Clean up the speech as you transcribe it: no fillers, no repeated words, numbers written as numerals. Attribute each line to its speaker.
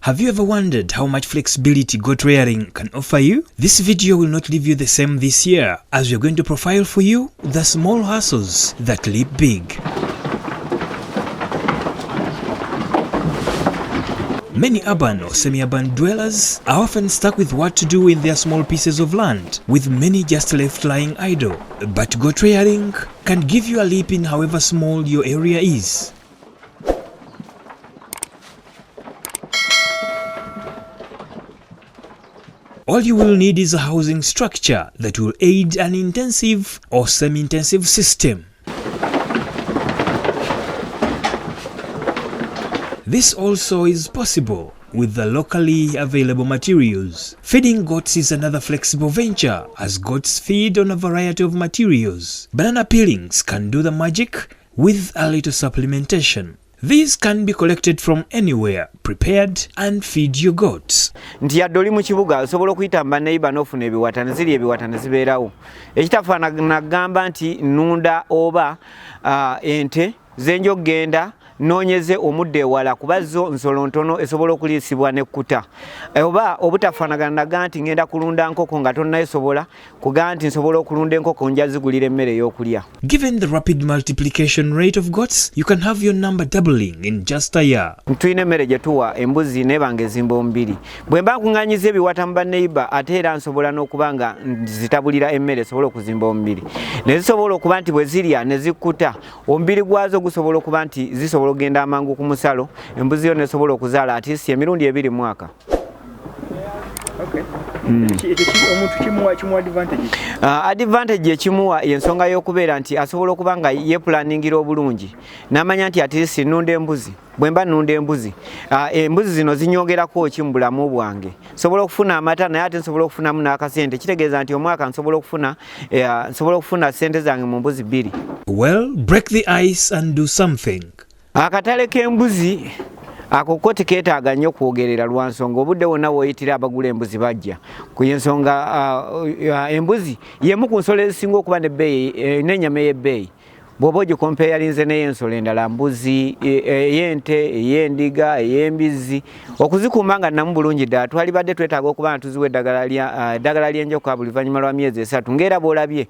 Speaker 1: Have you ever wondered how much flexibility goat rearing can offer you? This video will not leave you the same this year, as we are going to profile for you the small hustles that leap big. Many urban or semi-urban dwellers are often stuck with what to do with their small pieces of land, with many just left lying idle. But goat rearing can give you a leap in however small your area is. All you will need is a housing structure that will aid an intensive or semi-intensive system. This also is possible with the locally available materials. Feeding goats is another flexible venture, as goats feed on a variety of materials. Banana peelings can do the magic with a little supplementation. These can be collected from anywhere, prepared and feed your goats.
Speaker 2: Nti yadoli mu kibuga osobola okuyitamba neiba n'ofuna ebiwata ne ziri ebiwata ne zibeerawo. Ekitafaanagana gamba nti nnunda oba ente zenjo genda nonyeze omudde ewala kuba zo nsolo ntono esobola okuliisibwa nekkuta. Oba obutafaanagana ganti ngenda kulunda nkoko nga tonnayesobola kuga nti nsobola okulunda enkoko njazigulira emmere ey'okulya.
Speaker 1: Given the rapid multiplication rate of goats, you can have your number doubling in just a year.
Speaker 2: Tuyina emmere gye tuwa embuzi nebanga ezimbo mbiri. Bwe mba nkuŋŋaanyiza ebiwata mu baneiba ate era nsobola n'okuba nga zitabulira emmere esobola okuzimba omubiri. Ne zisobola okuba nti bwe zirya ne zikkuta omubiri gwazo gusobola okuba nti zisobola ogenda amangu ku musalo, embuzi yo nesobola okuzaala ati si emirundi 2 mwaka. Advantage ekimuwa yensonga y'okubeera nti asobola okuba nga yeplaningira obulungi n'amanya nti ati si nnunda embuzi. Bwe mba nnunda embuzi, embuzi zino zinyongerako ki mu bulamu bwange. Nsobola okufuna amata naye ate nsobola okufunamu n'akasente. Kitegeeza nti omwaka nsobola okufuna ssente zange mu mbuzi 2.
Speaker 1: Well, break the ice and do something.
Speaker 2: Akatale k'embuzi ako teketaaga nnyo kwogerera lwa nsonga obudde wonna woyitira abagula embuzi bajja ku yensonga embuzi yemu ku nsolo ezisinga okuba n'ennyama ey'ebbeeyi bw'oba ogikompeyalinze n'ey'ensolo endala mbuzi, ey'ente, ey'endiga, ey'embizzi okuzikuuma nga nnamu bulungi ddala twalibadde twetaaga okuba nga tuziwa eddagala ly'enjoka buli luvannyuma lwa myezi 3 ng'era bw'olabye